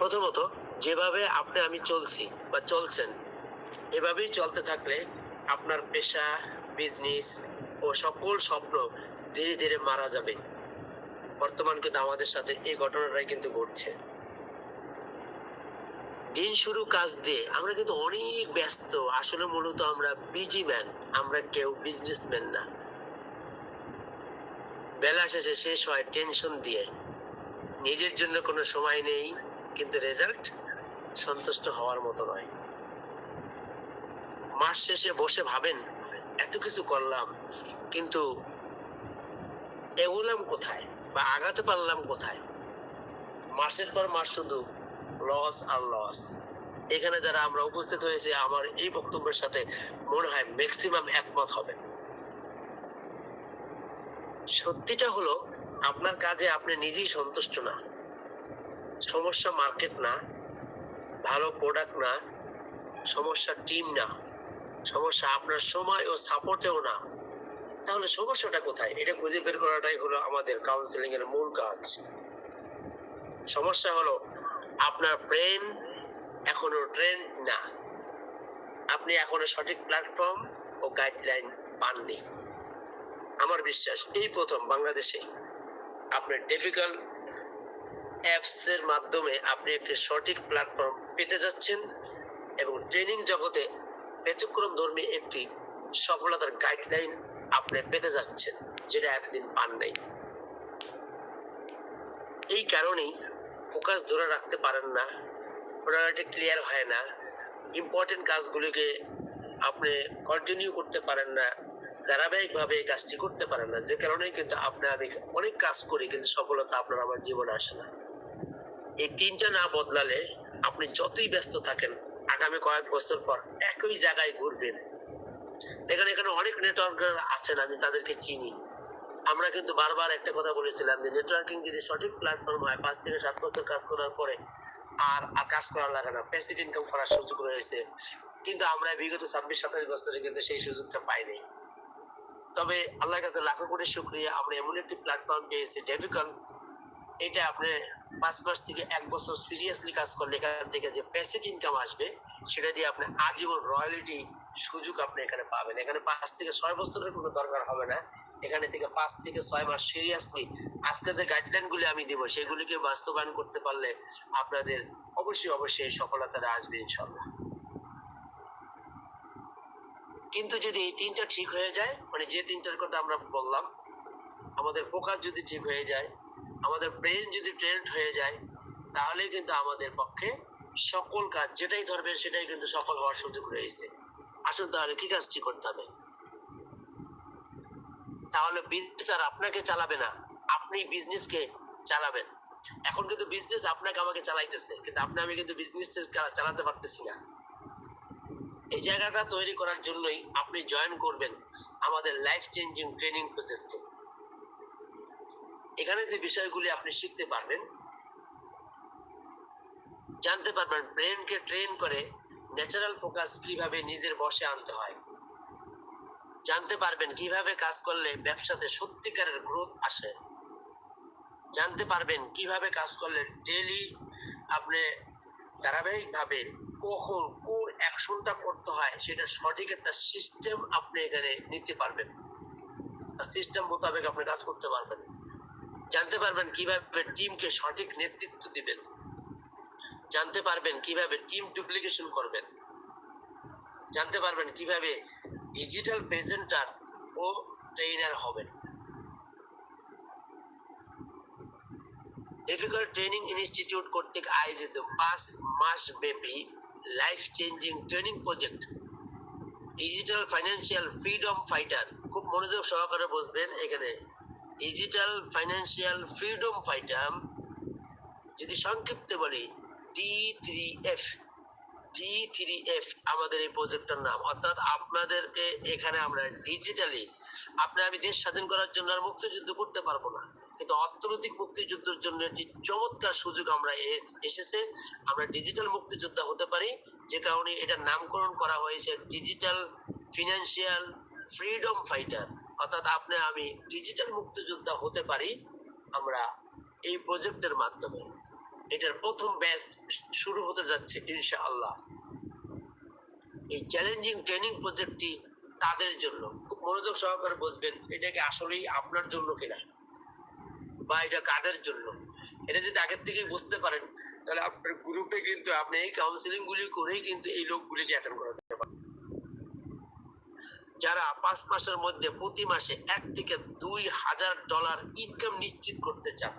প্রথমত, যেভাবে আপনি আমি চলছি বা চলছেন, এভাবেই চলতে থাকলে আপনার পেশা, বিজনেস ও সকল স্বপ্ন ধীরে ধীরে মারা যাবে। বর্তমান কিন্তু আমাদের সাথে এই ঘটনাটাই কিন্তু ঘটছে। দিন শুরু কাজ দিয়ে আমরা কিন্তু অনেক ব্যস্ত। আসলে মূলত আমরা বিজি ম্যান, আমরা কেউ বিজনেসম্যান না। বেলা শেষে শেষ হয় টেনশন দিয়ে, নিজের জন্য কোনো সময় নেই, কিন্তু রেজাল্ট সন্তুষ্ট হওয়ার মতো নয়। মাস শেষে বসে ভাবেন, এত কিছু করলাম, কিন্তু এগোলাম কোথায় বা আগাতে পারলাম কোথায়? মাসের পর মাস শুধু লস আর লস। এখানে যারা আমরা উপস্থিত হয়েছে, আমার এই বক্তব্যের সাথে মনে হয় ম্যাক্সিমাম একমত হবে। সত্যিটা হলো, আপনার কাজে আপনি নিজেই সন্তুষ্ট না। সমস্যা মার্কেট না, ভালো প্রোডাক্ট না, সমস্যা টিম না, সমস্যা আপনার সময় ও সাপোর্টেও না। তাহলে সমস্যাটা কোথায়? এটা খুঁজে বের করাটাই হলো আমাদের কাউন্সিলিং এর মূল কাজ। সমস্যা হলো আপনার ব্রেন এখনো ট্রেন্ড না, আপনি এখনো সঠিক প্ল্যাটফর্ম ও গাইডলাইন পাননি। আমার বিশ্বাস এই প্রথম বাংলাদেশে আপনার ডিফিকাল্ট অ্যাপস এর মাধ্যমে আপনি একটি সঠিক প্ল্যাটফর্ম পেতে যাচ্ছেন এবং ট্রেনিং জগতে ব্যতিক্রম ধর্মী একটি সফলতার গাইডলাইন আপনি পেতে যাচ্ছেন, যেটা এতদিন পান নাই। এই কারণেই ফোকাস ধরে রাখতে পারেন না, প্রায়োরিটি ক্লিয়ার হয় না, ইম্পর্টেন্ট কাজগুলিকে আপনি কন্টিনিউ করতে পারেন না, ধারাবাহিকভাবে এই কাজটি করতে পারেন না, যে কারণেই কিন্তু আপনি আমি অনেক কাজ করি কিন্তু সফলতা আপনার আমার জীবনে আসে না। এই তিনটা না বদলালে আপনি যতই ব্যস্ত থাকেন, আগামী কয়েক বছর পর একই জায়গায় ঘুরবেন। দেখেন, এখানে অনেক নেটওয়ার্কার আছেন, আমি তাদেরকে চিনি। আমরা কিন্তু বারবার একটা কথা বলেছিলাম যে নেটওয়ার্কিং যদি সঠিক প্ল্যাটফর্ম হয়, 5 থেকে 7 বছর কাজ করার পরে আর আর কাজ করা লাগে না, প্যাসিভ ইনকাম করার সুযোগ রয়েছে। কিন্তু আমরা বিগত 26-27 বছরে কিন্তু সেই সুযোগটা পাইনি। তবে আল্লাহর কাছে লাখো কোটি শুকরিয়া, আমরা এমন একটি প্ল্যাটফর্ম পেয়েছি ডেভিকন। এটা আপনি 5 মাস থেকে 1 বছর সিরিয়াসলি কাজ করলে এখান থেকে যে প্যাসিভ ইনকাম আসবে, সেটা দিয়ে আপনি আজীবন রয়্যালিটি সুযোগ আপনি এখানে পাবেন। এখানে 5 থেকে 6 বছরের কোনো দরকার হবে না। এখানে থেকে 5 থেকে 6 মাস সিরিয়াসলি আজকে যে গাইডলাইন গুলি আমি দিব, সেগুলিকে বাস্তবায়ন করতে পারলে আপনাদের অবশ্যই অবশ্যই সফলতাটা আসবে ইনশাল্লাহ। কিন্তু যদি এই তিনটা ঠিক হয়ে যায়, মানে যে তিনটার কথা আমরা বললাম, আমাদের ফোকাস যদি ঠিক হয়ে যায়, আমাদের ব্রেন যদি ট্রেন্ড হয়ে যায়, তাহলে কিন্তু আমাদের পক্ষে সকল কাজ যেটাই ধরবেন সেটাই কিন্তু সফল হওয়ার সুযোগ রয়েছে। আসুন তাহলে কি কাজটি করতে হবে? তাহলে বিজনেস আর আপনাকে চালাবে না, আপনি বিজনেসকে চালাবেন। এখন কিন্তু বিজনেস আপনাকে আমাকে চালাইতেছে, কিন্তু আপনি আমি কিন্তু বিজনেস চালাতে পারতেছি না। এই জায়গাটা তৈরি করার জন্যই আপনি জয়েন করবেন আমাদের লাইফ চেঞ্জিং ট্রেনিং প্রজেক্টে। এখানে যে বিষয়গুলি আপনি শিখতে পারবেন, জানতে পারবেন ব্রেনকে ট্রেন করে ন্যাচারাল ফোকাস কিভাবে নিজের বশে আনতে হয়, জানতে পারবেন কিভাবে কাজ করলে ব্যবসাতে সত্যিকারের গ্রোথ আসে, জানতে পারবেন কিভাবে কাজ করলে ডেইলি আপনি ধারাবাহিকভাবে কখন কোন অ্যাকশনটা করতে হয় সেটা সঠিক একটা সিস্টেম আপনি এখানে নিতে পারবেন, সিস্টেম মোতাবেক আপনি কাজ করতে পারবেন। জানতে পারবেন কিভাবে টিমকে সঠিক নেতৃত্ব দিবেন, জানতে পারবেন কিভাবে টিম ডুপ্লিকেশন করবেন, জানতে পারবেন কিভাবে ডিজিটাল প্রেজেন্টার ও ট্রেনার হবেন। ডিফিকাল্ট ট্রেনিং ইনস্টিটিউট কর্তৃক আয়োজিত 5 মাস ব্যাপী life changing training project digital financial freedom fighter, খুব মনোযোগ সহকারে বুঝবেন। এখানে ডিজিটাল ফাইন্যান্সিয়াল ফ্রিডম ফাইটার, যদি সংক্ষিপ্তে বলি D3F, D3F আমাদের এই প্রজেক্টটার নাম। অর্থাৎ আপনাদেরকে এখানে আমরা ডিজিটালি, আপনি আমি দেশ স্বাধীন করার জন্য আর মুক্তিযুদ্ধ করতে পারবো না, কিন্তু অর্থনৈতিক মুক্তিযুদ্ধের জন্য একটি চমৎকার সুযোগ আমরা এসেছে, আমরা ডিজিটাল মুক্তিযোদ্ধা হতে পারি। যে কারণে এটার নামকরণ করা হয়েছে ডিজিটাল ফিনান্সিয়াল ফ্রিডম ফাইটার। অর্থাৎ আপনি আমি ডিজিটাল মুক্তিযোদ্ধা হতে পারি আমরা এই প্রজেক্টের মাধ্যমে। এটার প্রথম ব্যাচ শুরু হতে যাচ্ছে ইনশাআল্লাহ। এই চ্যালেঞ্জিং ট্রেনিং প্রজেক্টটি তাদের জন্য। খুব মনোযোগ সহকারে বুঝবেন এটা কি আসলেই আপনার জন্য কিনা বা এটা কাদের জন্য। এটা যদি আগের থেকেই বুঝতে পারেন তাহলে আপনার গ্রুপে কিন্তু আপনি এই কাউন্সিলিং গুলি করেই কিন্তু এই লোকগুলিকে অ্যাটেন্ড করাতে পারেন। যারা 5 মাসের মধ্যে প্রতি মাসে $1 থেকে $2,000 ইনকাম নিশ্চিত করতে চান,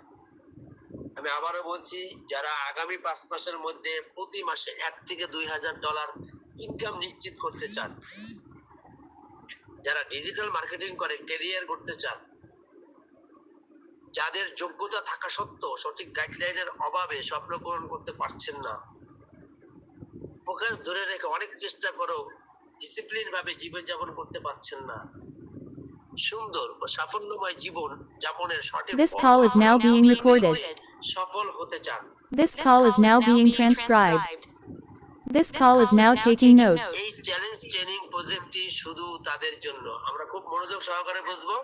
আমি আবারও বলছি, যারা আগামী 5 মাসের মধ্যে প্রতি মাসে $1 থেকে $2,000 ইনকাম নিশ্চিত করতে চান, যারা ডিজিটাল মার্কেটিং করে ক্যারিয়ার করতে চান, যাদের যোগ্যতা থাকা সত্ত্বেও সঠিক গাইডলাইনের অভাবে স্বপ্ন পূরণ করতে পারছেন না, ফোকাস ধরে রেখে অনেক চেষ্টা করো ডিসিপ্লিন ভাবে জীবনযাপন করতে পারছেন না, সুন্দর ও সাফল্যময় জীবন যাপনের সঠিক This call is now being recorded. সফল হতে চান। This call is now being transcribed. This call is now taking notes. এই চ্যালেঞ্জ ট্রেনিং প্রজেক্টটি শুধু তাদের জন্য। আমরা খুব মনোযোগ সহকারে বুঝবো।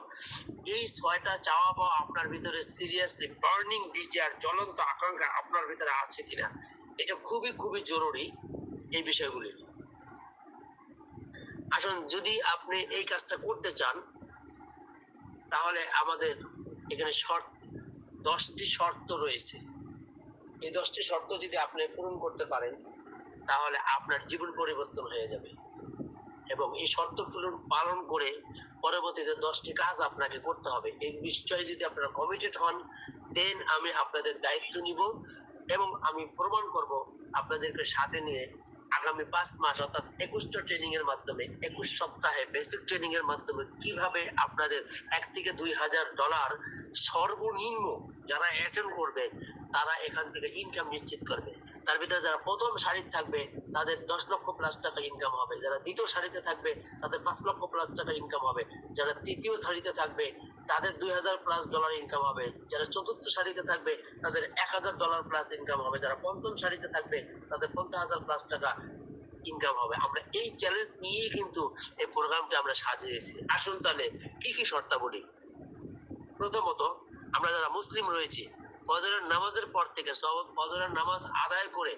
এই 6টা চাওয়া পাওয়া আপনার ভিতরে সিরিয়াসলি বার্নিং ডিজায়ার, জ্বলন্ত আকাঙ্ক্ষা আপনার ভিতরে আছে কিনা, এটা খুবই খুবই জরুরি এই বিষয়গুলি। আসুন, যদি আপনি এই কাজটা করতে চান তাহলে আমাদের এখানে 10টি শর্ত রয়েছে। এই 10টি শর্ত যদি আপনি পূরণ করতে পারেন তাহলে আপনার জীবন পরিবর্তন হয়ে যাবে। এবং এই শর্ত পালন করে পরবর্তীতে 10টি কাজ আপনাকে করতে হবে। এই বিষয়ে যদি আপনারা কমিটেড হন, দেন আমি আপনাদের দায়িত্ব নিব এবং আমি প্রমাণ করব আপনাদেরকে সাথে নিয়ে আগামী 5 মাস অর্থাৎ 21টা ট্রেনিং এর মাধ্যমে 21 সপ্তাহে বেসিক ট্রেনিং এর মাধ্যমে কিভাবে আপনাদের $1 থেকে $2,000 সর্বনিম্ন যারা অ্যাটেন্ড করবে তারা এখান থেকে ইনকাম নিশ্চিত করবে। তার ভিতরে যারা প্রথম সারিতে থাকবে তাদের 10 লক্ষ প্লাস টাকা ইনকাম হবে, যারা দ্বিতীয় সারিতে থাকবে তাদের 5 লক্ষ প্লাস টাকা ইনকাম হবে, যারা তৃতীয় সারিতে থাকবে তাদের $2,000+ ইনকাম হবে, যারা চতুর্থ সারিতে থাকবে তাদের $1,000 প্লাস ইনকাম হবে, যারা পঞ্চম সারিতে থাকবে তাদের $50,000+ টাকা ইনকাম হবে। আমরা এই চ্যালেঞ্জ নিয়ে কিন্তু এই প্রোগ্রামটি আমরা সাজিয়েছি। আসুন তাহলে কি কি শর্তাবলী। প্রথমত, আমরা যারা মুসলিম রয়েছি ফজরের নামাজের পর থেকে ফজরের নামাজ আদায় করে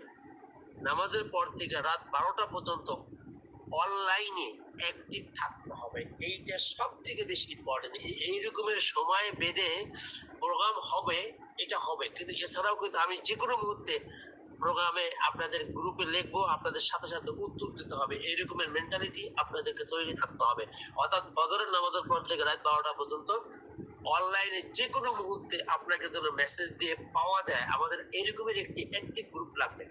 নামাজের পর থেকে রাত 12টা পর্যন্ত অনলাইনে অ্যাক্টিভ থাকতে হবে। এইটা সব থেকে বেশি ইম্পর্টেন্ট। এই রকমের সময় বেঁধে প্রোগ্রাম হবে, এটা হবে, কিন্তু এছাড়াও কিন্তু আমি যে কোনো মুহূর্তে প্রোগ্রামে আপনাদের গ্রুপে লিখবো, আপনাদের সাথে সাথে উত্তর দিতে হবে। এই রকমের মেন্টালিটি আপনাদেরকে তৈরি থাকতে হবে। অর্থাৎ ফজরের নামাজের পর থেকে রাত 12টা পর্যন্ত অনলাইনে যে কোনো মুহূর্তে আপনাকে যেন মেসেজ দিয়ে পাওয়া যায়। আমাদের এরকমের একটি অ্যাক্টিভ গ্রুপ লাগবে।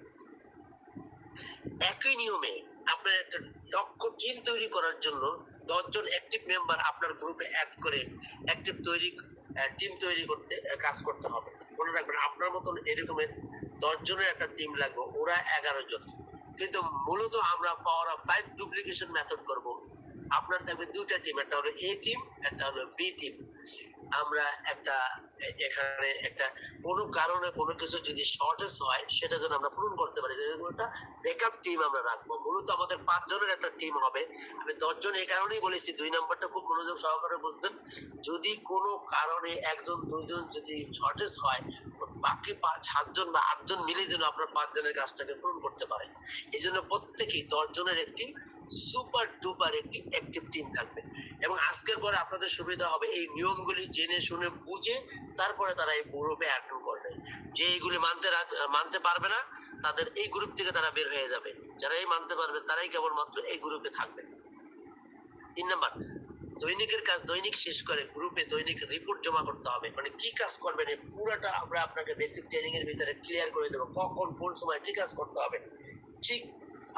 একই নিয়মে আপনার একটা দক্ষ টিম তৈরি করার জন্য 10 জন অ্যাক্টিভ মেম্বার আপনার গ্রুপে অ্যাড করে অ্যাক্টিভ টিম তৈরি করতে কাজ করতে হবে। মনে রাখবেন, আপনার মতন এরকমের 10 জনের একটা টিম লাগবে, ওরা 11 জন। কিন্তু মূলত আমরা পাওয়ার অফ 5 ডুপ্লিকেশন মেথড করব। আপনার থাকবে 2টা টিম, একটা হলো এ টিম, একটা হলো বি টিম। আমরা এখানে একটা কোনো কারণে কোনো কিছু যদি শর্টেজ হয় সেটা যেন আমরা পূরণ করতে পারি, একটা ব্যাকআপ টিম আমরা রাখবো। মূলত আমাদের 5 জনের একটা টিম হবে। আমি 10 জন এই কারণেই বলেছি, 2 নম্বরটা খুব মনোযোগ সহকারে বুঝবেন। যদি কোনো কারণে 1 জন 2 জন যদি শর্টেজ হয়, বাকি 7 জন বা 8 জন মিলে যেন আপনার 5 জনের কাজটাকে পূরণ করতে পারে। এই জন্য প্রত্যেকেই 10 জনের একটি সুপার ডুপার একটি অ্যাক্টিভ টিম থাকবে। এবং আজকের পরে আপনাদের সুবিধা হবে এই নিয়মগুলি জেনে শুনে বুঝে তারপরে তারা এই গ্রুপে অ্যাটেন্ড করবে। যে এইগুলি মানতে পারবে না তাদের এই গ্রুপ থেকে তারা বের হয়ে যাবে। যারা এই মানতে পারবে তারাই কেবলমাত্র এই গ্রুপে থাকবে। 3 নাম্বার, দৈনিকের কাজ দৈনিক শেষ করে গ্রুপে দৈনিক রিপোর্ট জমা করতে হবে। মানে কি কাজ করবেন এই পুরোটা আমরা আপনাকে বেসিক ট্রেনিং এর ভিতরে ক্লিয়ার করে দেবো। কখন কোন সময় কি কাজ করতে হবে, ঠিক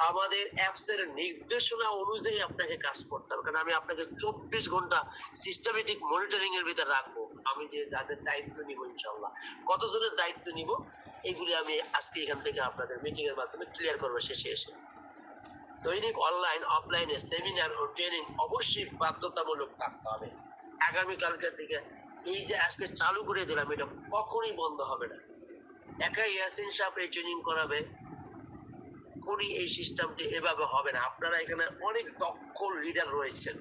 আমাদের অ্যাপস এর নির্দেশনা অনুযায়ী আপনাকে কাজ করতে হবে। কারণ আমি আপনাকে 24 ঘন্টা সিস্টেমেটিক মনিটরিং এর ভিতরে রাখবো। আমি যে যাদের দায়িত্ব নিব ইনশাআল্লাহ, কতজনের দায়িত্ব নিব এগুলি আমি আজকে এখান থেকে আপনাদের মিটিং এর মাধ্যমে ক্লিয়ার করবো শেষে এসে। দৈনিক অনলাইন অফলাইনে সেমিনার ও ট্রেনিং অবশ্যই বাধ্যতামূলক থাকতে হবে। আগামীকালকের দিকে এই যে আজকে চালু করে দিলাম, এটা কখনোই বন্ধ হবে না। একাই ইয়াসিন সাহেব এই ট্রেনিং করাবে, কোনই এই সিস্টেমটি এভাবে হবে না। আপনারা এখানে অনেক দক্ষ লিডার রয়েছেন।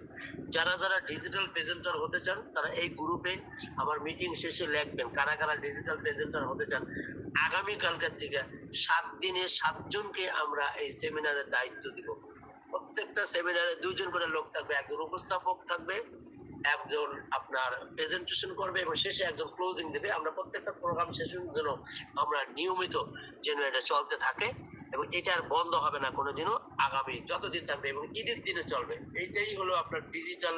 যারা যারা ডিজিটাল প্রেজেন্টার হতে চান তারা এই গ্রুপে আমার মিটিং শেষে লিখবেন কারা কারা ডিজিটাল প্রেজেন্টার হতে চান। আগামীকালকার থেকে 7 দিনে 7 জনকে আমরা এই সেমিনারের দায়িত্ব দিব। প্রত্যেকটা সেমিনারে 2 জন করে লোক থাকবে, একজন উপস্থাপক থাকবে, একজন আপনার প্রেজেন্টেশন করবে এবং শেষে একজন ক্লোজিং দেবে। আমরা প্রত্যেকটা প্রোগ্রাম শেষের জন্য আমরা নিয়মিত যেন এটা চলতে থাকে এবং এটা আর বন্ধ হবে না কোনোদিনও, আগামী যতদিন থাকবে এবং ঈদের দিনে চলবে। এইটাই হলো আপনার ডিজিটাল,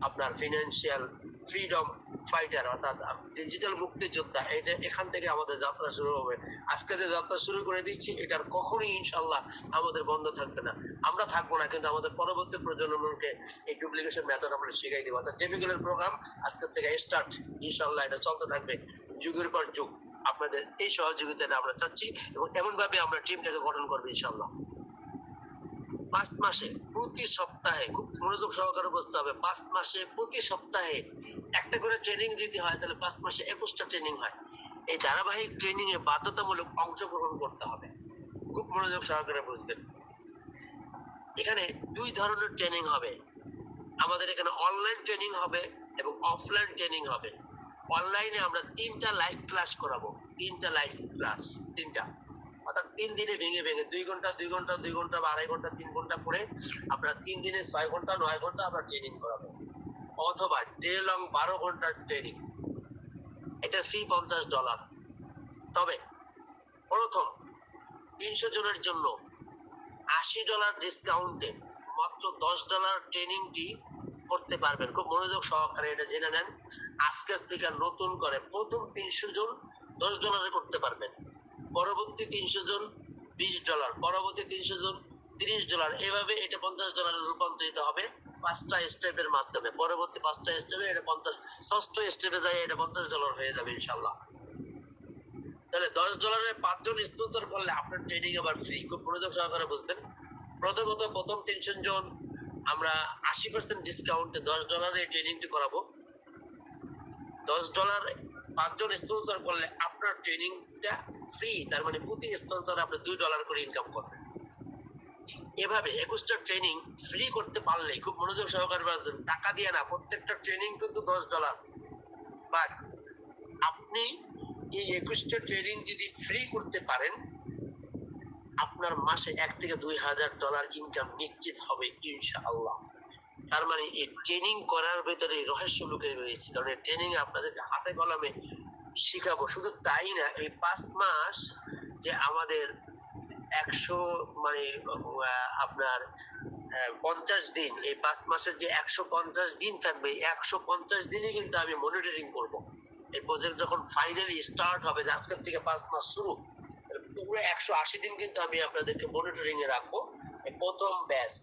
আপনার ফিনান্সিয়াল ফ্রিডম ফাইটার, অর্থাৎ ডিজিটাল মুক্তিযোদ্ধা। এটা এখান থেকে আমাদের যাত্রা শুরু হবে। আজকে যে যাত্রা শুরু করে দিচ্ছি এটার কখনোই ইনশাল্লাহ আমাদের বন্ধ থাকবে না। আমরা থাকবো না, কিন্তু আমাদের পরবর্তী প্রজন্মকে এই ডুপ্লিকেশন মেথড আমরা শিখাই দেবো। অর্থাৎ টিপিক্যালের প্রোগ্রাম আজকের থেকে স্টার্ট, ইনশাল্লাহ এটা চলতে থাকবে যুগের পর যুগ। আপনাদের এই সহযোগিতাটা আমরা চাচ্ছি এবং এমন ভাবে আমরা টিমটাকে গঠন করবো ইনশাল্লাহ। 5 মাসে প্রতি সপ্তাহে, খুব মনোযোগ সহকারে বুঝতে হবে, 5 মাসে প্রতি সপ্তাহে একটা করে ট্রেনিং দিতে হয়, তাহলে 5 মাসে 21টা ট্রেনিং হয়। এই ধারাবাহিক ট্রেনিং এ বাধ্যতামূলক অংশগ্রহণ করতে হবে। খুব মনোযোগ সহকারে বুঝবেন। এখানে 2 ধরনের ট্রেনিং হবে। আমাদের এখানে অনলাইন ট্রেনিং হবে এবং অফলাইন ট্রেনিং হবে। অনলাইনে আমরা 3টা লাইভ ক্লাস করাবো, 3টা লাইভ ক্লাস, 3টা, অর্থাৎ 3 দিনে ভেঙে ভেঙে 2 ঘন্টা 2 ঘন্টা 2 ঘন্টা বা 2.5 ঘন্টা 3 ঘন্টা করে আমরা 3 দিনে 6 ঘন্টা 9 ঘন্টা আমরা ট্রেনিং করাবো, অথবা ডে লং 12 ঘন্টার ট্রেনিং। এটা ফি $50। তবে প্রথম 300 জনের জন্য $80 ডিসকাউন্টে মাত্র $10 ট্রেনিংটি করতে পারবেন। খুব মনোযোগ সহকারে এটা জেনে নেন। আজকের থেকে নতুন করে প্রথম 300 জন $10 করতে পারবেন, পরবর্তী 300 জন $20, পরবর্তী 300 জন $30। এভাবে এটা $50 রূপান্তরিত হবে 5টা স্টেপের মাধ্যমে। পরবর্তী 5টা স্টেপে এটা 50, 6ষ্ঠ স্টেপে যায় এটা $50 হয়ে যাবে ইনশাল্লাহ। তাহলে $10 5 জন স্পন্সর করলে আপনার ট্রেনিং আবার ফ্রি। খুব মনোযোগ সহকারে বুঝবেন। প্রথমত প্রথম 300 জন আমরা 80% ডিসকাউন্টে $10 এই ট্রেনিংটি করাবো। $10 5 জন স্পন্সর করলে আপনার ট্রেনিংটা ফ্রি, তার মানে প্রতি স্পন্সর আপনি $2 করে ইনকাম করবেন। এভাবে 21টা ট্রেনিং ফ্রি করতে পারলে, খুব মনোযোগ সহকারে বুঝবেন, টাকা দিয়ে না, প্রত্যেকটা ট্রেনিং কিন্তু $10। বাট আপনি এই 21টা ট্রেনিং যদি ফ্রি করতে পারেন, আপনার মাসে $1,000 থেকে $2,000 ইনকাম নিশ্চিত হবে ইনশাআল্লাহ। তার মানে এই ট্রেনিং করার ভেতরে রহস্য লুকিয়ে রয়েছে, কারণ এই ট্রেনিং আপনাদেরকে হাতে কলমে শিখাবো। শুধু তাই না, এই 5 মাস যে আমাদের 100 মানে আপনার 50 দিন, এই 5 মাসের যে 150 দিন থাকবে, 150 দিনে কিন্তু আমি মনিটরিং করব। এই প্রজেক্ট যখন ফাইনালি স্টার্ট হবে, যে আজকের থেকে 5 মাস শুরু, পুরো 180 দিন কিন্তু আমি আপনাদেরকে মনিটরিং এ রাখবো। প্রথম ব্যাচ,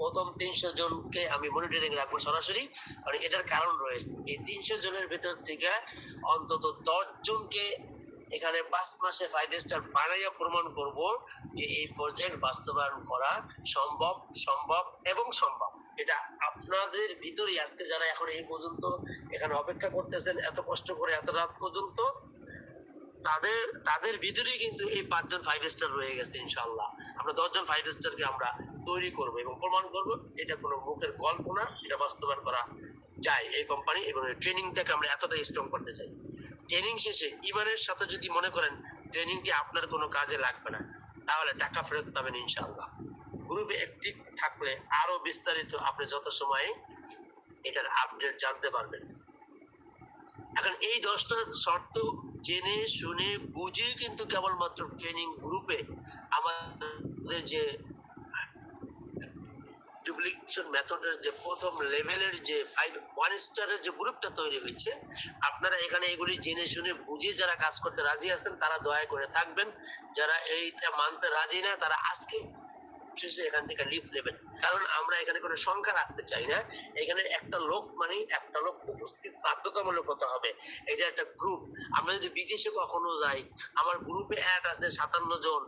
প্রথম 300 জনকে আমি মনিটরিং রাখবো সরাসরি। আর এটার কারণ রয়েছে, এই 300 জনের ভেতর থেকে অন্তত 10 জনকে এখানে 5 মাসে 5 স্টার বানাইয়া প্রমাণ করব যে এই প্রজেক্ট বাস্তবায়ন করা সম্ভব, সম্ভব এবং সম্ভব। এটা আপনাদের ভিতরেই। আজকে যারা এখন এই পর্যন্ত এখানে অপেক্ষা করতেছেন এত কষ্ট করে এত রাত পর্যন্ত, তাদের ভিতরেই কিন্তু এই 5 জন 5 স্টার রয়ে গেছে ইনশাআল্লাহ। আমরা 10 জন 5 স্টারকে আমরা তৈরি করব এবং প্রমাণ করব এটা কোনো মুখের গল্প না, এটা বাস্তবায়ন করা যায় এই কোম্পানি। এবং এই ট্রেনিংটাকে আমরা এতটাই স্ট্রং করতে চাই। ট্রেনিং শেষে ইমানের সাথে যদি মনে করেন ট্রেনিংটি আপনার কোনো কাজে লাগবে না, তাহলে টাকা ফেরত পাবেন ইনশাআল্লাহ। গ্রুপে অ্যাক্টিভ থাকলে আরো বিস্তারিত আপনি যত সময়ে এটার আপডেট জানতে পারবেন। এখন এই 10টা শর্ত জেনে শুনে বুঝে কিন্তু কেবলমাত্র ট্রেনিং গ্রুপে আমাদের যে ডুপ্লিকেশন মেথডের যে প্রথম লেভেলের যে 1 স্টারের যে গ্রুপটা তৈরি হয়েছে, আপনারা এখানে এগুলি জেনে শুনে বুঝে যারা কাজ করতে রাজি আছেন তারা দয়া করে থাকবেন। যারা এইটা মানতে রাজি না তারা আজকে শেষে এখান থেকে লিভ নেবেন। কারণ আমরা এখানে কোনো সংখ্যা রাখতে চাই না। এখানে একটা লোক মানে একটা লোক উপস্থিত বাধ্যতামূলক হতে হবে। এটা একটা গ্রুপ। আমরা যদি বিদেশে কখনো যাই, আমার গ্রুপে অ্যাড আছে 57 জন,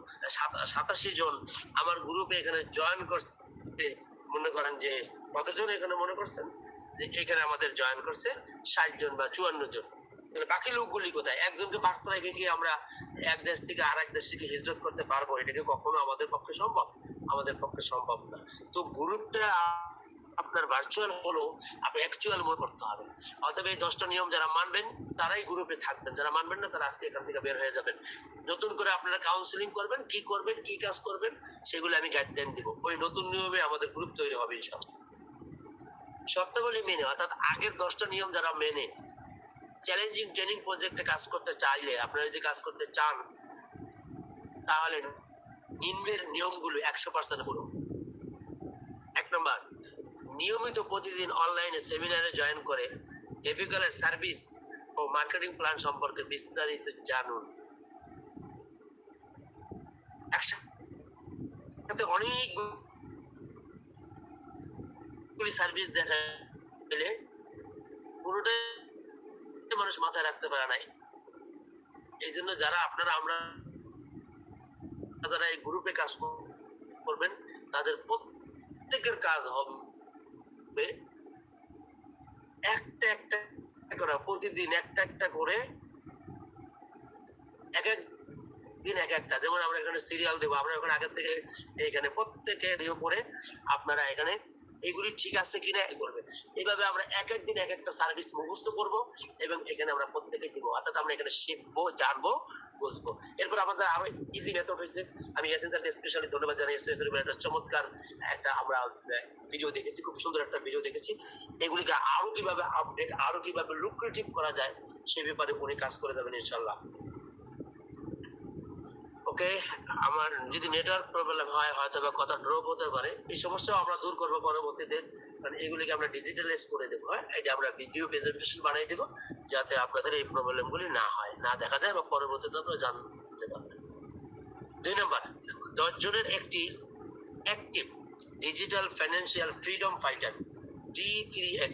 87 জন আমার গ্রুপে এখানে জয়েন করছে। মনে করেন যে কতজন এখানে মনে করছেন যে এখানে আমাদের জয়েন করছে 60 জন বা 54 জন। বাকি লোকগুলি কোথায়? একজনকে বার্তা রেখে কি আমরা এক দেশ থেকে আরেক দেশে কি হিজরত করতে পারবো? এটাকে কখনো আমাদের পক্ষে সম্ভব? আমাদের পক্ষে সম্ভব না। তো গ্রুপটা আপনার ভার্চুয়াল হলো আপনি অ্যাকচুয়াল মোড করতে হবে। অতএব এই 10টা নিয়ম যারা মানবেন তারাই গ্রুপে থাকবেন, যারা মানবেন না তারা আজকে এখান থেকে বের হয়ে যাবেন। নতুন করে আপনারা কাউন্সিলিং করবেন, কি কাজ করবেন সেগুলো আমি গাইডলাইন দিব। ওই নতুন নিয়মে আমাদের গ্রুপ তৈরি হবে ইনশাআল্লাহ। শর্তাবলী মেনে, অর্থাৎ আগের 10টা নিয়ম যারা মেনে চ্যালেঞ্জিং ট্রেনিং প্রজেক্টে কাজ করতে চাইলে, আপনারা যদি কাজ করতে চান তাহলে নিম্নের নিয়মগুলো 100% করুন। 1 নম্বর, নিয়মিত প্রতিদিন অনলাইনে সেমিনারে জয়েন করে ডিফিকাল্ট সার্ভিস ও মার্কেটিং প্ল্যান সম্পর্কে বিস্তারিত জানুন। একসাথে অনেকগুলি সার্ভিস দেখা গেলে পুরোটাই মানুষ মাথায় রাখতে পারে নাই। এই জন্য যারা আমরা যারা এই গ্রুপে কাজ করবেন তাদের প্রত্যেকের কাজ হবে একটা করা, প্রতিদিন একটা করে এক এক দিন এক একটা। যেমন আমরা এখানে সিরিয়াল দেবো, আমরা এখন আগের থেকে এখানে প্রত্যেকের করে আপনারা এখানে এগুলি ঠিক আছে কিনা করবেন। এইভাবে আমরা এক এক দিন এক একটা সার্ভিস মুখস্থ করব এবং এখানে আমরা প্রত্যেকে দিব, অর্থাৎ আমরা এখানে শিখবো, জানবো, বুঝবো। এরপর আমাদের আরো ইজি মেথড হয়েছে, আমি ইয়াসিন স্যারকে স্পেশালি ধন্যবাদ জানাই। একটা চমৎকার একটা আমরা ভিডিও দেখেছি, খুব সুন্দর একটা ভিডিও দেখেছি। এগুলিকে আরো কিভাবে আপডেট, আরো কিভাবে লুক্রেটিভ করা যায় সে ব্যাপারে উনি কাজ করে যাবেন ইনশাল্লাহ। ওকে, আমার যদি নেটওয়ার্ক প্রবলেম হয় হয়তো বা কথা ড্রপ হতে পারে, এই সমস্যাও আমরা দূর করবো পরবর্তীতে। কারণ এগুলিকে আমরা ডিজিটালাইজ করে দেবো, হ্যাঁ, এটা আমরা ভিডিও প্রেজেন্টেশন বানিয়ে দেবো যাতে আপনাদের এই প্রবলেমগুলি না হয়, না দেখা যায় বা পরবর্তীতে আপনারা জানতে পারবেন। 2 নম্বর, 10 জনের একটি active digital financial freedom fighter D3F।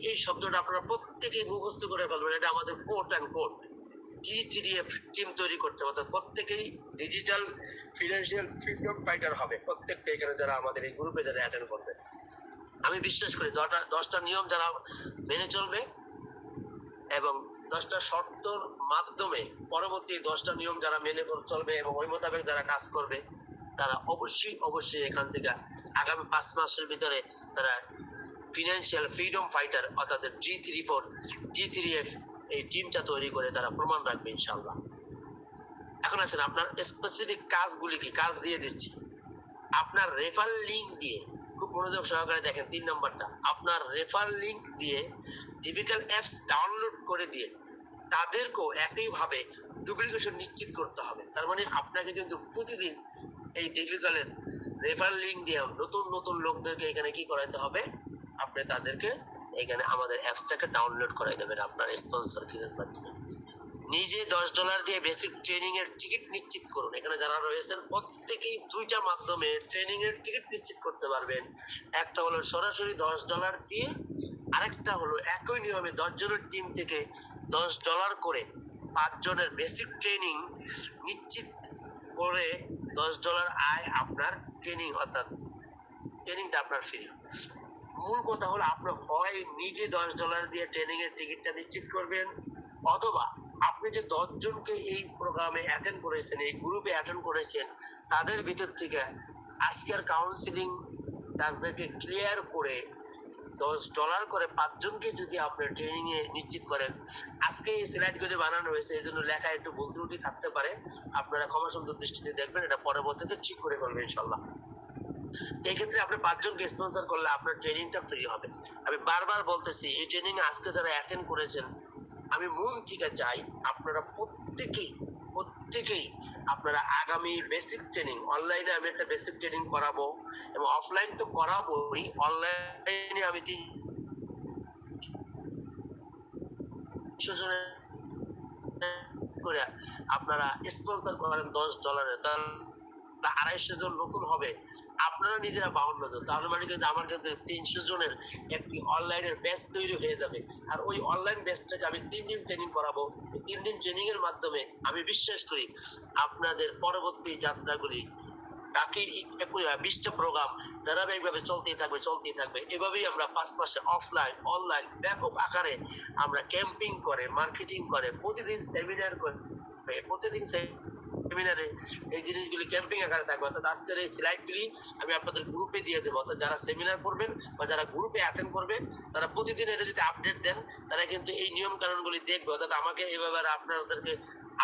এই শব্দটা আপনারা প্রত্যেকেই মুখস্থ করে ফেলবেন, এটা আমাদের coat and quote. D3F team তৈরি করতে হবে, প্রত্যেকেই ডিজিটাল ফিনান্সিয়াল ফ্রিডম ফাইটার হবে, প্রত্যেকটা এখানে যারা আমাদের এই গ্রুপে যারা অ্যাটেন্ড করবে। আমি বিশ্বাস করি 10টা নিয়ম যারা মেনে চলবে এবং 10টা শর্তর মাধ্যমে পরবর্তী 10টা নিয়ম যারা মেনে চলবে এবং ওই মোতাবেক যারা কাজ করবে তারা অবশ্যই এখান থেকে আগামী 5 মাসের ভিতরে তারা ফিনান্সিয়াল ফ্রিডম ফাইটার অর্থাৎ D3F এই টিমটা তৈরি করে তারা প্রমাণ রাখবে ইনশাআল্লাহ। এখন আসেন আপনার স্পেসিফিক কাজগুলি কি, কাজ দিয়ে দিচ্ছি। আপনার রেফার লিঙ্ক দিয়ে, খুব মনোযোগ সহকারে দেখেন 3 নম্বরটা, আপনার রেফার লিঙ্ক দিয়ে ডিফিকাল্ট অ্যাপস ডাউনলোড করে দিয়ে তাদেরকেও একইভাবে ডুপ্লিকেশন নিশ্চিত করতে হবে। তার মানে আপনাকে কিন্তু প্রতিদিন এই ডিফিকাল্টের রেফার লিঙ্ক দিয়ে নতুন লোকদেরকে এখানে কি করাইতে হবে, আপনি তাদেরকে এখানে আমাদের অ্যাপসটাকে ডাউনলোড করাই দেবেন আপনার স্পন্সর কিনের মাধ্যমে। নিজে $10 দিয়ে বেসিক ট্রেনিং এর টিকিট নিশ্চিত করুন। এখানে যারা রয়েছেন প্রত্যেকেই 2টা মাধ্যমে ট্রেনিং এর টিকিট নিশ্চিত করতে পারবেন। একটা হলো সরাসরি $10 দিয়ে, আরেকটা হলো একই নিয়মে 10 জনের টিম থেকে $10 করে 5 জনের বেসিক ট্রেনিং নিশ্চিত করে $10 আয় আপনার ট্রেনিং, অর্থাৎ ট্রেনিংটা আপনার ফ্রি। মূল কথা হলো আপনার হয় নিজে $10 দিয়ে ট্রেনিং এর টিকিটটা নিশ্চিত করবেন, অথবা আপনি যে 10 জনকে এই প্রোগ্রামে অ্যাটেন্ড করেছেন, এই গ্রুপে অ্যাটেন্ড করেছেন, তাদের ভিতর থেকে আজকের কাউন্সিলিং তাদেরকে ক্লিয়ার করে $10 করে 5 জনকে যদি আপনার ট্রেনিং এ নিশ্চিত করেন। আজকে এই স্লাইডগুলি বানানো হয়েছে, এই জন্য লেখা একটু ভুল ত্রুটি থাকতে পারে, আপনারা ক্ষমা সুন্দর দৃষ্টিতে দেখবেন, এটা পরবর্তীতে ঠিক করে করবেন ইনশাল্লাহ। এই ক্ষেত্রে আপনি 5 জনকে স্পন্সর করলে আপনার ট্রেনিংটা ফ্রি হবে। আমি বারবার বলতেছি, এই ট্রেনিং আজকে যারা অ্যাটেন্ড করেছেন, আমি মন থেকে চাই আপনারা প্রত্যেকেই আপনারা আগামী বেসিক ট্রেনিং, অনলাইনে আমি একটা বেসিক ট্রেনিং করাবো এবং অফলাইন তো করাবোই, অনলাইনে আমি 300 জনের করে আপনারা স্পন্সর করেন $10, তাহলে 250 জন নতুন হবে, আপনারা নিজেরা 52 জন, তাহলে মানে কিন্তু আমার কিন্তু 300 জনের একটি অনলাইনের ব্যাচ তৈরি হয়ে যাবে। আর ওই অনলাইন ব্যাচটাকে আমি 3 দিন ট্রেনিং করাবো। এই 3 দিন ট্রেনিং এর মাধ্যমে আমি বিশ্বাস করি আপনাদের পরবর্তী যাত্রাগুলি বাকি 20টা প্রোগ্রাম ধারাবাহিকভাবে চলতেই থাকবে। এভাবেই আমরা 5 মাসে অফলাইন অনলাইন ব্যাপক আকারে আমরা ক্যাম্পিং করে, মার্কেটিং করে, প্রতিদিন সেমিনার করে, প্রতিদিন সেমিনারে এই জিনিসগুলি ক্যাম্পিং আকারে থাকবে। অর্থাৎ আজকের এই স্লাইডগুলি আমি আপনাদের গ্রুপে দিয়ে দেবো। অর্থাৎ যারা সেমিনার করবেন বা যারা গ্রুপে অ্যাটেন্ড করবে তারা প্রতিদিন এটা যদি আপডেট দেন তারা কিন্তু এই নিয়ম কানুনগুলি দেখবে। অর্থাৎ আমাকে এইভাবে আপনাদেরকে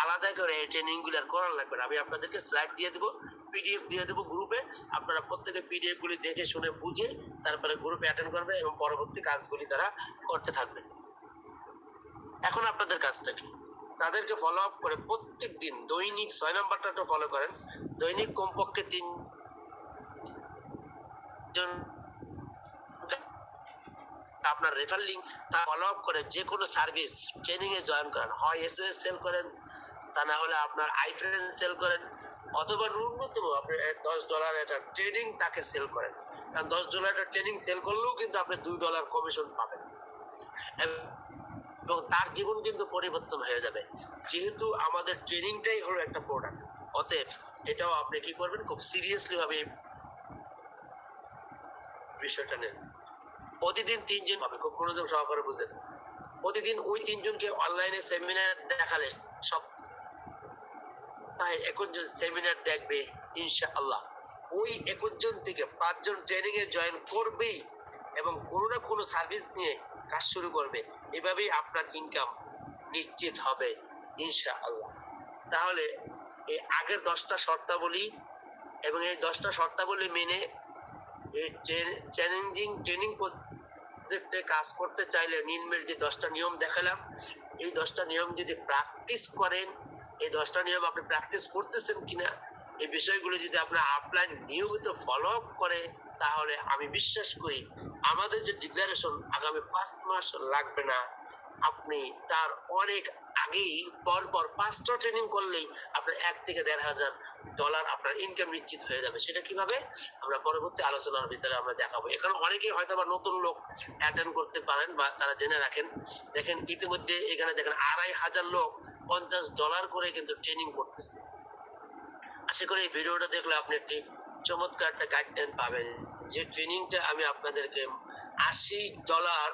আলাদা করে এই ট্রেনিংগুলি আর করার লাগবে না। আমি আপনাদেরকে স্লাইড দিয়ে দেবো, পিডিএফ দিয়ে দেবো গ্রুপে। আপনারা প্রত্যেকে পিডিএফগুলি দেখে শুনে বুঝে তারপরে গ্রুপে অ্যাটেন্ড করবে এবং পরবর্তী কাজগুলি তারা করতে থাকবে। এখন আপনাদের কাজটা কি? তাদেরকে ফলো আপ করে প্রত্যেক দিন দৈনিক 6 নম্বরটা একটু ফলো করেন। দৈনিক কমপক্ষে 3 জন আপনার রেফার লিঙ্ক ফলো আপ করে যে কোনো সার্ভিস ট্রেনিং এ জয়েন করেন। হয় এসওএস সেল করেন, তা না হলে আপনার আইফ্রেন্ড সেল করেন, অথবা ন্যূনতম আপনি $10 একটা ট্রেনিং তাকে সেল করেন। কারণ $10 একটা ট্রেনিং সেল করলেও কিন্তু আপনি $2 কমিশন পাবেন এবং তার জীবন কিন্তু পরিবর্তন হয়ে যাবে। যেহেতু আমাদের ট্রেনিংটাই হলো একটা প্রোডাক্ট, অতএব এটাও আপনি কি করবেন, খুব সিরিয়াসলি ভাবে বিষয়টা নেন। প্রতিদিন 3 জন পাবে, খুব মনোযোগ সহকারে বুঝেন। প্রতিদিন ওই 3 জনকে অনলাইনে সেমিনার দেখালে সপ্তাহে 21 জন সেমিনার দেখবে ইনশাআল্লাহ। ওই 21 জন থেকে 5 জন ট্রেনিং এ জয়েন করবেই এবং কোনো না কোনো সার্ভিস নিয়ে কাজ শুরু করবে। এভাবেই আপনার ইনকাম নিশ্চিত হবে ইনশাআল্লাহ। তাহলে এই আগের 10টা শর্তাবলী এবং এই 10টা শর্তাবলী মেনে এই চ্যালেঞ্জিং ট্রেনিং প্রজেক্টে কাজ করতে চাইলে নিম্নের যে 10টা নিয়ম দেখালাম, এই 10টা নিয়ম যদি প্র্যাকটিস করেন, এই 10টা নিয়ম আপনি প্র্যাকটিস করতেছেন কিনা এই বিষয়গুলো যদি আপনার আপলাইন নিয়মিত ফলো আপ করে, তাহলে আমি বিশ্বাস করি আমাদের যে ডিক্লারেশন আগামী 5 মাস লাগবে না, আপনি তার অনেক আগেই পরপর 5টা ট্রেনিং করলেই আপনার $1,000 থেকে $1,500 আপনার ইনকাম নিশ্চিত হয়ে যাবে। সেটা কিভাবে আমরা পরবর্তী আলোচনার ভিতরে আমরা দেখাবো। এখানে অনেকেই হয়তো বা নতুন লোক অ্যাটেন্ড করতে পারেন বা তারা জেনে রাখেন। দেখেন ইতিমধ্যে এখানে দেখেন 2,500 লোক $50 করে কিন্তু ট্রেনিং করতেছে। আশা করি এই ভিডিওটা দেখলে আপনি একটি চমৎকার একটা গাইডলাইন পাবেন যে ট্রেনিংটা আমি আপনাদেরকে $80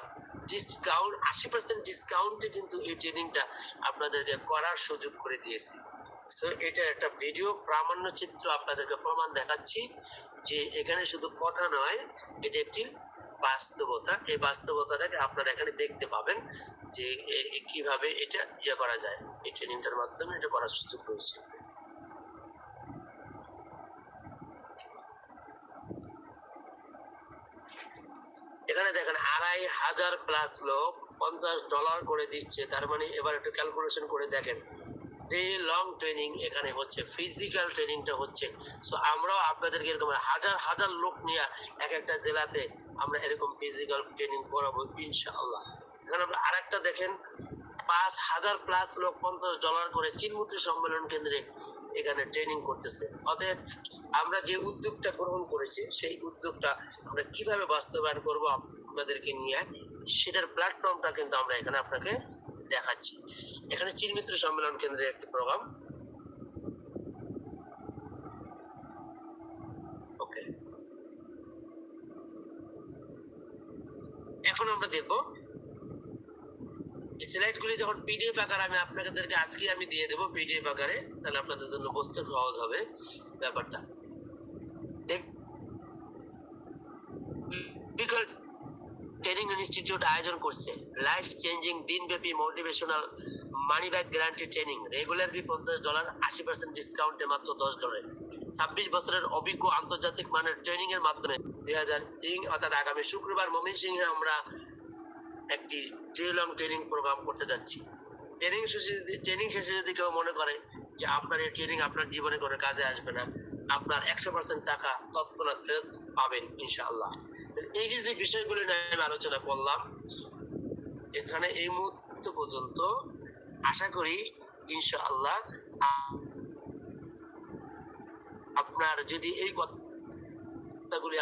ডিসকাউন্ট, 80% ডিসকাউন্টে কিন্তু এই ট্রেনিংটা আপনাদেরকে করার সুযোগ করে দিয়েছি। সো এটা একটা ভিডিও প্রামাণ্য চিত্র আপনাদেরকে প্রমাণ দেখাচ্ছি যে এখানে শুধু কথা নয়, এটা একটি বাস্তবতা। এই বাস্তবতাটাকে আপনারা এখানে দেখতে পাবেন যে কিভাবে এটা করা যায়। এই ট্রেনিংটার মাধ্যমে এটা করার সুযোগ রয়েছে। এখানে দেখেন 2,500+ লোক $50 করে দিচ্ছে। তার মানে এবার একটু ক্যালকুলেশন করে দেখেন, ডে লং ট্রেনিং এখানে হচ্ছে, ফিজিক্যাল ট্রেনিংটা হচ্ছে। সো আমরাও আপনাদেরকে এরকম হাজার হাজার লোক নিয়ে এক একটা জেলাতে আমরা এরকম ফিজিক্যাল ট্রেনিং করাবো ইনশাআল্লাহ। এখানে আপনারা আরেকটা দেখেন, 5,000+ লোক $50 করে চিনমূর্তি সম্মেলন কেন্দ্রে এখানে ট্রেনিং করতেছে। অতএব আমরা যে উদ্যোগটা গ্রহণ করেছি সেই উদ্যোগটা আমরা কিভাবে বাস্তবায়ন করব আপনাদেরকে নিয়ে, সেটার প্ল্যাটফর্মটা কিন্তু আমরা এখানে আপনাকে দেখাচ্ছি। এখানে চিনমিত্র সম্মেলন কেন্দ্রের একটি প্রোগ্রাম। ওকে, এখন আমরা দেখব স্লাইডগুলি যখন পিডিএফ আকারে আমি আপনাদেরকে আজকে আমি দিয়ে দেবো পিডিএফ আকারে, তাহলে আপনাদের জন্য বুঝতে সহজ হবে ব্যাপারটা। ট্রেনিং ইনস্টিটিউট আয়োজন করছে লাইফ চেঞ্জিং দিনব্যাপী motivational money back guarantee training. Regular fee $50, 80% ডিসকাউন্টে মাত্র $10। 26 বছরের অভিজ্ঞ আন্তর্জাতিক মানের ট্রেনিং এর মাধ্যমে 2000 অর্থাৎ আগামী শুক্রবার ময়মনসিংহে আমরা একটি ডে লং ট্রেনিং প্রোগ্রাম করতে যাচ্ছি। ট্রেনিং শেষে যদি কেউ মনে করে যে আপনার এই ট্রেনিং আপনার জীবনে কোনো কাজে আসবে না, আপনার 100% টাকা তৎক্ষণাৎ ফেরত পাবেন ইনশাআল্লাহ। এই যে বিষয়গুলি নিয়ে আমি আলোচনা করলাম এখানে এই মুহূর্ত পর্যন্ত, আশা করি ইনশাআল্লাহ আপনার যদি এই কথাগুলি